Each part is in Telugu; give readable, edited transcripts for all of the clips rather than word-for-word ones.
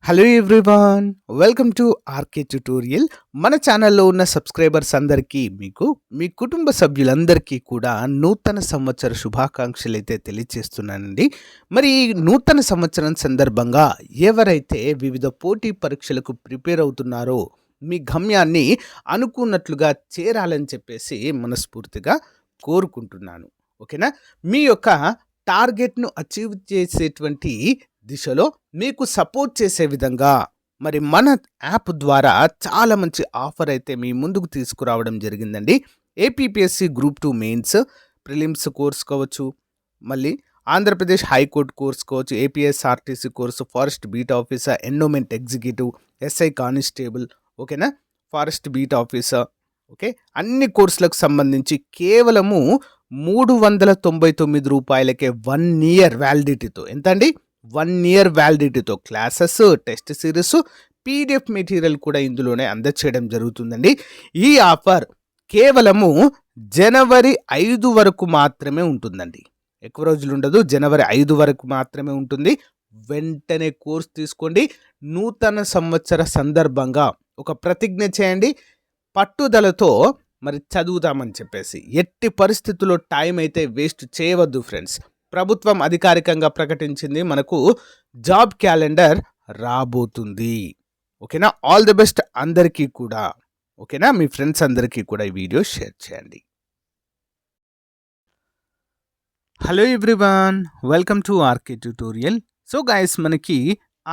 Hello everyone, welcome to RK tutorial. మన ఛానల్లో ఉన్న సబ్స్క్రైబర్స్ అందరికీ మీ కుటుంబ సభ్యులందరికీ కూడా నూతన సంవత్సర శుభాకాంక్షలు అయితే తెలియజేస్తున్నానండి. మరి ఈ నూతన సంవత్సరం సందర్భంగా ఎవరైతే వివిధ పోటీ పరీక్షలకు ప్రిపేర్ అవుతున్నారో మీ గమ్యాన్ని అనుకున్నట్లుగా చేరాలని చెప్పేసి మనస్ఫూర్తిగా కోరుకుంటున్నాను. ఓకేనా? మీ యొక్క టార్గెట్ను అచీవ్ చేసేటువంటి దిశలో మీకు సపోర్ట్ చేసే విధంగా మరి మన యాప్ ద్వారా చాలా మంచి ఆఫర్ అయితే మీ ముందుకు తీసుకురావడం జరిగిందండి. APPSC group 2 mains prelims course కావచ్చు, మళ్ళీ ఆంధ్రప్రదేశ్ హైకోర్టు కోర్స్ కావచ్చు, APSRTC course, forest beat officer, endowment executive, SI constable, ఓకేనా, ఫారెస్ట్ బీట్ ఆఫీసర్, ఓకే, అన్ని కోర్సులకు సంబంధించి కేవలము రూ. 399 1 ఇయర్ వ్యాలిడిటీతో. ఎంత అండి? 1 ఇయర్ వ్యాలిడిటీతో classes, test series, PDF material కూడా ఇందులోనే అందచేయడం జరుగుతుందండి. ఈ ఆఫర్ కేవలము జనవరి 5 వరకు మాత్రమే ఉంటుందండి. ఎక్కువ రోజులు ఉండదు. జనవరి 5 వరకు మాత్రమే ఉంటుంది. వెంటనే కోర్స్ తీసుకోండి. నూతన సంవత్సర సందర్భంగా ఒక ప్రతిజ్ఞ చేయండి, పట్టుదలతో మరి చదువుతామని చెప్పేసి. ఎట్టి పరిస్థితుల్లో టైం అయితే వేస్ట్ చేయవద్దు ఫ్రెండ్స్. ప్రభుత్వం అధికారికంగా ప్రకటించింది, మనకు జాబ్ క్యాలెండర్ రాబోతుంది. ఓకేనా? ఆల్ ది బెస్ట్ అందరికీ కూడా. ఓకేనా? మీ ఫ్రెండ్స్ అందరికీ కూడా ఈ వీడియో షేర్ చేయండి. Hello everyone, welcome to RK tutorial. So guys, మనకి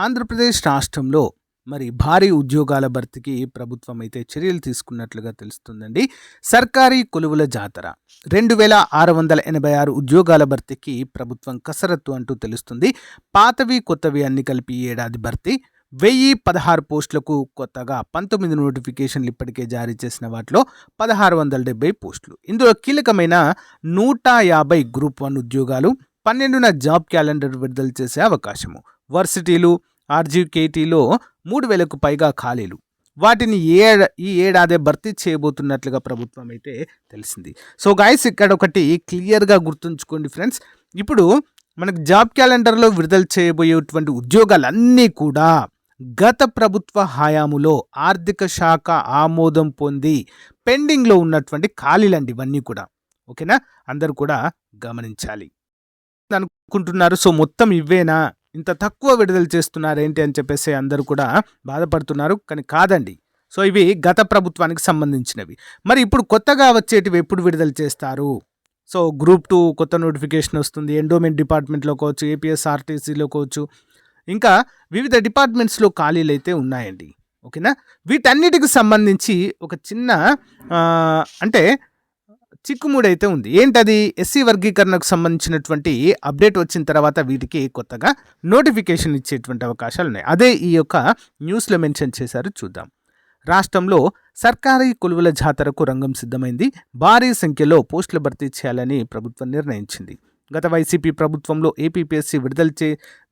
ఆంధ్రప్రదేశ్ రాష్ట్రంలో మరి భారీ ఉద్యోగాల భర్తీకి ప్రభుత్వం అయితే చర్యలు తీసుకున్నట్లుగా తెలుస్తుందండి. సర్కారీ కొలువుల జాతర 2686 ఉద్యోగాల భర్తీకి ప్రభుత్వం కసరత్తు అంటూ తెలుస్తుంది. పాతవి కొత్తవి అన్ని కలిపి ఏడాది భర్తీ 1016 పోస్టులకు కొత్తగా 19 నోటిఫికేషన్లు ఇప్పటికే జారీ చేసిన వాటిలో 1670 పోస్టులు. ఇందులో కీలకమైన 150 గ్రూప్ 1 ఉద్యోగాలు, 12న జాబ్ క్యాలెండర్ విడుదల చేసే అవకాశము. వర్సిటీలు, ఆర్జీకేటీలో 3000కు పైగా ఖాళీలు. వాటిని ఈ ఏడాదే భర్తీ చేయబోతున్నట్లుగా ప్రభుత్వం అయితే తెలిసింది. సో గైస్, ఇక్కడ ఒకటి క్లియర్గా గుర్తుంచుకోండి ఫ్రెండ్స్. ఇప్పుడు మనకు జాబ్ క్యాలెండర్లో విడుదల చేయబోయేటువంటి ఉద్యోగాలన్నీ కూడా గత ప్రభుత్వ హయాములో ఆర్థిక శాఖ ఆమోదం పొంది పెండింగ్లో ఉన్నటువంటి ఖాళీలండి ఇవన్నీ కూడా. ఓకేనా? అందరూ కూడా గమనించాలి అనుకుంటున్నారు. సో మొత్తం ఇవేనా, ఇంత తక్కువ విడుదల చేస్తున్నారు ఏంటి అని చెప్పేసి అందరూ కూడా బాధపడుతున్నారు. కానీ కాదండి. సో ఇవి గత ప్రభుత్వానికి సంబంధించినవి. మరి ఇప్పుడు కొత్తగా వచ్చేటివి ఎప్పుడు విడుదల చేస్తారు? సో గ్రూప్ 2 కొత్త నోటిఫికేషన్ వస్తుంది. ఎండోమెంట్ డిపార్ట్మెంట్లో కావచ్చు, ఏపీఎస్ఆర్టీసీలో కావచ్చు, ఇంకా వివిధ డిపార్ట్మెంట్స్లో ఖాళీలు అయితే ఉన్నాయండి. ఓకేనా? వీటన్నిటికి సంబంధించి ఒక చిన్న అంటే చిక్కుముడైతే ఉంది. ఏంటది? ఎస్సీ వర్గీకరణకు సంబంధించినటువంటి అప్డేట్ వచ్చిన తర్వాత వీటికి కొత్తగా నోటిఫికేషన్ ఇచ్చేటువంటి అవకాశాలు ఉన్నాయి. అదే ఈ యొక్క న్యూస్లో మెన్షన్ చేశారు. చూద్దాం. రాష్ట్రంలో సర్కారీ కొలువుల జాతరకు రంగం సిద్ధమైంది. భారీ సంఖ్యలో పోస్టులు భర్తీ చేయాలని ప్రభుత్వం నిర్ణయించింది. గత వైసీపీ ప్రభుత్వంలో ఏపీపీఎస్సీ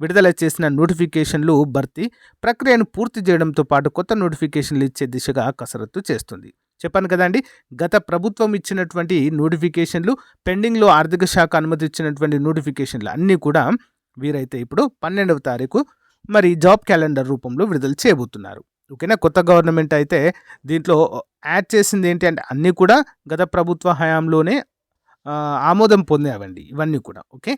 విడుదల చేసిన నోటిఫికేషన్లు భర్తీ ప్రక్రియను పూర్తి చేయడంతో పాటు కొత్త నోటిఫికేషన్లు ఇచ్చే దిశగా కసరత్తు చేస్తుంది. చెప్పాను కదండి, గత ప్రభుత్వం ఇచ్చినటువంటి నోటిఫికేషన్లు, పెండింగ్లో ఆర్థిక శాఖ అనుమతి ఇచ్చినటువంటి నోటిఫికేషన్లు అన్నీ కూడా వీరైతే ఇప్పుడు 12వ తారీఖు మరి జాబ్ క్యాలెండర్ రూపంలో విడుదల చేయబోతున్నారు. ఓకేనా? కొత్త గవర్నమెంట్ అయితే దీంట్లో యాడ్ చేసింది ఏంటి అంటే అన్నీ కూడా గత ప్రభుత్వ హయాంలోనే ఆమోదం పొందేవండి ఇవన్నీ కూడా. ఓకే,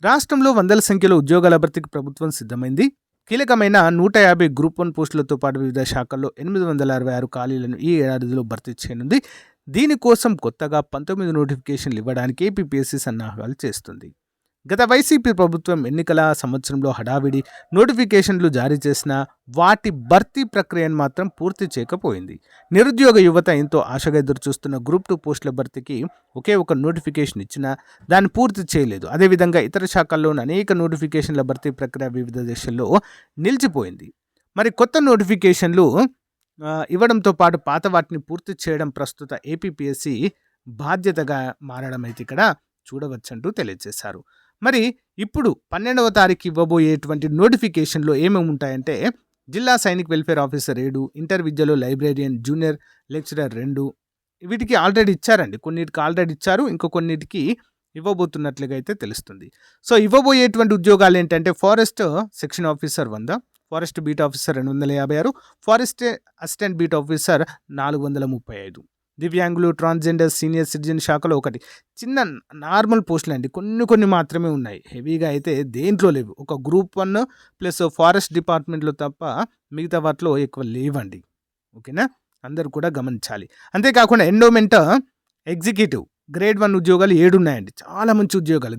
రాష్ట్రంలో వందల సంఖ్యలో ఉద్యోగాల భర్తీకి ప్రభుత్వం సిద్ధమైంది. కీలకమైన 150 గ్రూప్ 1 పోస్టులతో పాటు వివిధ శాఖల్లో 866 ఖాళీలను ఈ ఏడాదిలో భర్తీ చేయనుంది. దీనికోసం కొత్తగా 19 నోటిఫికేషన్లు ఇవ్వడానికి ఏపీపీఎస్సీ సన్నాహాలు చేస్తుంది. గత వైసీపీ ప్రభుత్వం ఎన్నికల సంవత్సరంలో హడావిడి నోటిఫికేషన్లు జారీ చేసిన వాటి భర్తీ ప్రక్రియను మాత్రం పూర్తి చేయకపోయింది. నిరుద్యోగ యువత ఎంతో ఆశగా ఎదురుచూస్తున్న గ్రూప్ 2 పోస్టుల భర్తీకి ఒకే ఒక నోటిఫికేషన్ ఇచ్చినా దాన్ని పూర్తి చేయలేదు. అదేవిధంగా ఇతర శాఖల్లోని అనేక నోటిఫికేషన్ల భర్తీ ప్రక్రియ వివిధ దశల్లో నిలిచిపోయింది. మరి కొత్త నోటిఫికేషన్లు ఇవ్వడంతో పాటు పాత వాటిని పూర్తి చేయడం ప్రస్తుత ఏపీపీఎస్సీ బాధ్యతగా మారడం అయితే ఇక్కడ చూడవచ్చంటూ తెలియజేశారు. మరి ఇప్పుడు 12వ తారీఖు ఇవ్వబోయేటువంటి నోటిఫికేషన్లో ఏమేమి ఉంటాయంటే జిల్లా సైనిక్ వెల్ఫేర్ ఆఫీసర్ 7, ఇంటర్ విద్యలో లైబ్రేరియన్, జూనియర్ లెక్చరర్ 2, వీటికి ఆల్రెడీ ఇచ్చారండి. కొన్నిటికి ఆల్రెడీ ఇచ్చారు, ఇంకో కొన్నిటికి ఇవ్వబోతున్నట్లుగా అయితే తెలుస్తుంది. సో ఇవ్వబోయేటువంటి ఉద్యోగాలు ఏంటంటే forest section officer 100, forest beat officer 256, forest assistant beat officer 435. దివ్యాంగులు, ట్రాన్స్జెండర్, సీనియర్ సిటిజన్ శాఖలో ఒకటి. చిన్న నార్మల్ పోస్టులు అండి, కొన్ని మాత్రమే ఉన్నాయి. హెవీగా అయితే దేంట్లో లేవు. ఒక గ్రూప్ 1 ప్లస్ ఫారెస్ట్ డిపార్ట్మెంట్లో తప్ప మిగతా వాటిలో ఎక్కువ లేవండి. ఓకేనా, అందరూ కూడా గమనించాలి. అంతేకాకుండా ఎండోమెంట్ ఎగ్జిక్యూటివ్ గ్రేడ్ 1 ఉద్యోగాలు 7 ఉన్నాయండి. చాలా మంచి ఉద్యోగాలు.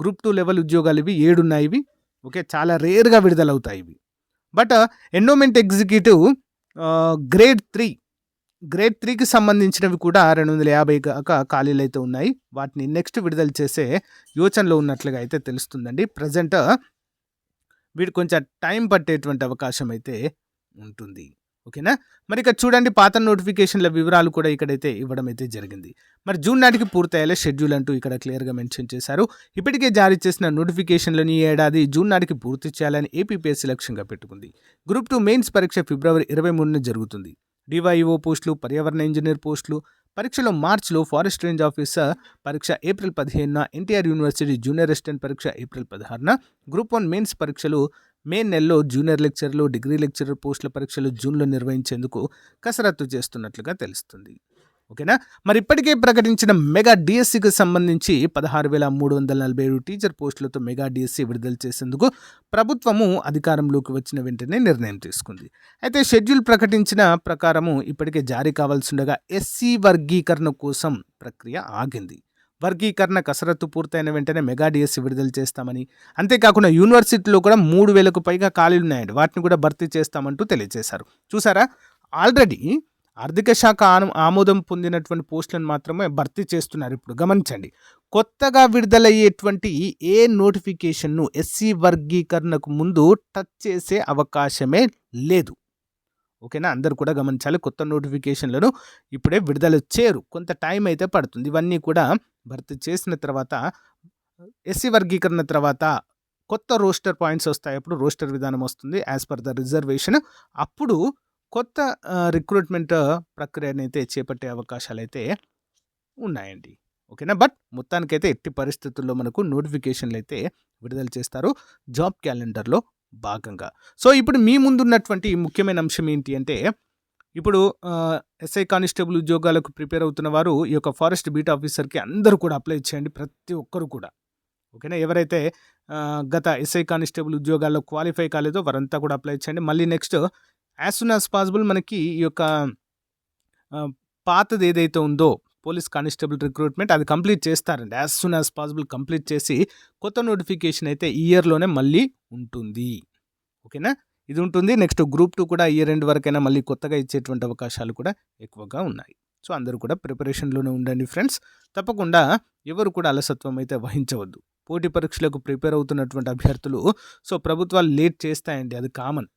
గ్రూప్ 2 లెవెల్ ఉద్యోగాలు ఇవి 7 ఉన్నాయి. ఇవి ఓకే, చాలా రేర్గా విడుదలవుతాయి ఇవి. బట్ ఎండోమెంట్ ఎగ్జిక్యూటివ్ గ్రేడ్ 3కి సంబంధించినవి కూడా 250 ఖాళీలు అయితే ఉన్నాయి. వాటిని నెక్స్ట్ విడుదల చేసే యోచనలో ఉన్నట్లుగా అయితే తెలుస్తుందండి. ప్రజెంట్ వీటి కొంచెం టైం పట్టేటువంటి అవకాశం అయితే ఉంటుంది. ఓకేనా, మరి ఇక్కడ చూడండి, పాత నోటిఫికేషన్ల వివరాలు కూడా ఇక్కడైతే ఇవ్వడం అయితే జరిగింది. మరి జూన్ నాటికి పూర్తయ్యేలా షెడ్యూల్ అంటూ ఇక్కడ క్లియర్గా మెన్షన్ చేశారు. ఇప్పటికే జారీ చేసిన నోటిఫికేషన్లను ఈ ఏడాది జూన్ నాటికి పూర్తి చేయాలని ఏపీపీఎస్సీ లక్ష్యంగా పెట్టుకుంది. గ్రూప్ 2 మెయిన్స్ పరీక్ష ఫిబ్రవరి 23న జరుగుతుంది. డివైఓ పోస్టులు, పర్యావరణ ఇంజనీర్ పోస్టులు పరీక్షలో మార్చిలో, ఫారెస్ట్ రేంజ్ ఆఫీసర్ పరీక్ష ఏప్రిల్ 15న, ఎన్టీఆర్ యూనివర్సిటీ జూనియర్ అసిస్టెంట్ పరీక్ష ఏప్రిల్ 16న, గ్రూప్ 1 మెయిన్స్ పరీక్షలు మే నెలలో, జూనియర్ లెక్చరర్లు, డిగ్రీ లెక్చరర్ పోస్టుల పరీక్షలు జూన్లో నిర్వహించేందుకు కసరత్తు చేస్తున్నట్లుగా తెలుస్తుంది. ఓకేనా, మరి ఇప్పటికే ప్రకటించిన మెగా డిఎస్సికి సంబంధించి 16,347 టీచర్ పోస్టులతో మెగా డిఎస్సి విడుదల చేసేందుకు ప్రభుత్వము అధికారంలోకి వచ్చిన వెంటనే నిర్ణయం తీసుకుంది. అయితే షెడ్యూల్ ప్రకటించిన ప్రకారము ఇప్పటికే జారీ కావాల్సి ఉండగా ఎస్సీ వర్గీకరణ కోసం ప్రక్రియ ఆగింది. వర్గీకరణ కసరత్తు పూర్తయిన వెంటనే మెగా డిఎస్సి విడుదల చేస్తామని, అంతేకాకుండా యూనివర్సిటీలో కూడా 3,000కు పైగా ఖాళీలు ఉన్నాయండి, వాటిని కూడా భర్తీ చేస్తామంటూ తెలియజేశారు. చూసారా, ఆల్రెడీ ఆర్థిక శాఖ ఆమోదం పొందినటువంటి పోస్టులను మాత్రమే భర్తీ చేస్తున్నారు. ఇప్పుడు గమనించండి, కొత్తగా విడుదలయ్యేటువంటి ఏ నోటిఫికేషన్ను ఎస్సీ వర్గీకరణకు ముందు టచ్ చేసే అవకాశమే లేదు. ఓకేనా, అందరు కూడా గమనించాలి. కొత్త నోటిఫికేషన్లను ఇప్పుడే విడుదల చేయరు, కొంత టైం అయితే పడుతుంది. ఇవన్నీ కూడా భర్తీ చేసిన తర్వాత, ఎస్సీ వర్గీకరణ తర్వాత కొత్త రోస్టర్ పాయింట్స్ వస్తాయి. అప్పుడు రోస్టర్ విధానం వస్తుంది యాజ్ పర్ ద రిజర్వేషన్. అప్పుడు కొత్త రిక్రూట్మెంట్ ప్రక్రియను అయితే చేపట్టే అవకాశాలు అయితే ఉన్నాయండి. ఓకేనా, బట్ మొత్తానికైతే ఎట్టి పరిస్థితుల్లో మనకు నోటిఫికేషన్లు అయితే విడుదల చేస్తారు జాబ్ క్యాలెండర్లో భాగంగా. సో ఇప్పుడు మీ ముందున్నటువంటి ముఖ్యమైన అంశం ఏంటి అంటే, ఇప్పుడు ఎస్ఐ కానిస్టేబుల్ ఉద్యోగాలకు ప్రిపేర్ అవుతున్న వారు ఈ యొక్క ఫారెస్ట్ బీట్ ఆఫీసర్కి అందరూ కూడా అప్లై చేయండి, ప్రతి ఒక్కరు కూడా. ఓకేనా, ఎవరైతే గత ఎస్ఐ కానిస్టేబుల్ ఉద్యోగాల్లో క్వాలిఫై కాలేదో వారంతా కూడా అప్లై చేయండి. మళ్ళీ next as soon as possible మనకి ఈ యొక్క పాతది ఏదైతే ఉందో పోలీస్ కానిస్టేబుల్ రిక్రూట్మెంట్, అది కంప్లీట్ చేస్తారండి. As soon as possible complete చేసి కొత్త నోటిఫికేషన్ అయితే ఈ ఇయర్లోనే మళ్ళీ ఉంటుంది. ఓకేనా, ఇది ఉంటుంది. నెక్స్ట్ గ్రూప్ 2 కూడా ఇయర్ ఎండ్ వరకైనా మళ్ళీ కొత్తగా ఇచ్చేటువంటి అవకాశాలు కూడా ఎక్కువగా ఉన్నాయి. సో అందరూ కూడా ప్రిపరేషన్లోనే ఉండండి ఫ్రెండ్స్. తప్పకుండా ఎవరు కూడా అలసత్వం అయితే వహించవద్దు. పోటీ పరీక్షలకు ప్రిపేర్ అవుతున్నటువంటి అభ్యర్థులు, సో ప్రభుత్వాలు లేట్ చేస్తాయండి, అది కామన్,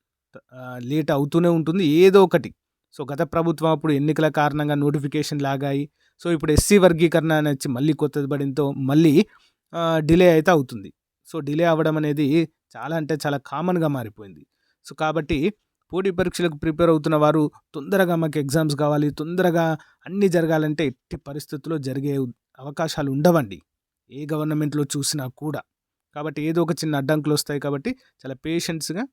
లేట్ అవుతూనే ఉంటుంది ఏదో ఒకటి. సో గత ప్రభుత్వం అప్పుడు ఎన్నికల కారణంగా నోటిఫికేషన్ లాగాయి. సో ఇప్పుడు ఎస్సీ వర్గీకరణ అనేది మళ్ళీ కొత్తది పడింతో మళ్ళీ డిలే అయితే అవుతుంది. సో డిలే అవ్వడం అనేది చాలా అంటే చాలా కామన్గా మారిపోయింది. సో కాబట్టి పోటీ పరీక్షలకు ప్రిపేర్ అవుతున్న వారు తొందరగా మాకు ఎగ్జామ్స్ కావాలి, తొందరగా అన్నీ జరగాలంటే ఎట్టి పరిస్థితుల్లో జరిగే అవకాశాలు ఉండవండి, ఏ గవర్నమెంట్లో చూసినా కూడా. కాబట్టి ఏదో ఒక చిన్న అడ్డంకులు వస్తాయి. కాబట్టి చాలా పేషెన్స్గా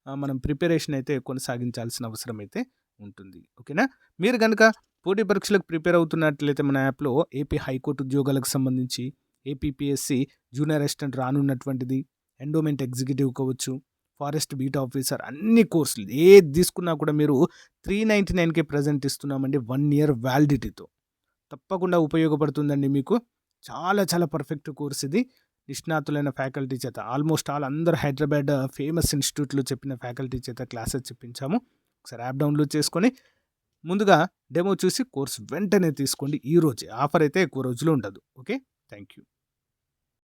మనం ప్రిపరేషన్ అయితే కొనసాగించాల్సిన అవసరం అయితే ఉంటుంది. ఓకేనా, మీరు కనుక పోటీ పరీక్షలకు ప్రిపేర్ అవుతున్నట్లయితే మన యాప్లో ఏపీ హైకోర్టు ఉద్యోగాలకు సంబంధించి, ఏపీపీఎస్సీ జూనియర్ అసిస్టెంట్ రానున్నటువంటిది, ఎండోమెంట్ ఎగ్జిక్యూటివ్ కావచ్చు, ఫారెస్ట్ బీట్ ఆఫీసర్, అన్ని కోర్సులు ఏది తీసుకున్నా కూడా మీరు 399కే ప్రజెంట్ ఇస్తున్నామండి 1 year వ్యాలిడిటీతో. తప్పకుండా ఉపయోగపడుతుందండి మీకు. చాలా చాలా పర్ఫెక్ట్ కోర్స్ ఇది. నిష్ణాతులైన ఫ్యాకల్టీ చేత, ఆల్మోస్ట్ అందరూ హైదరాబాద్ ఫేమస్ ఇన్స్టిట్యూట్లో చెప్పిన ఫ్యాకల్టీ చేత క్లాసెస్ చెప్పించాము. ఒకసారి యాప్ డౌన్లోడ్ చేసుకొని ముందుగా డెమో చూసి కోర్స్ వెంటనే తీసుకోండి. ఈ రోజే, ఆఫర్ అయితే ఎక్కువ రోజులు ఉండదు. Okay, thank you.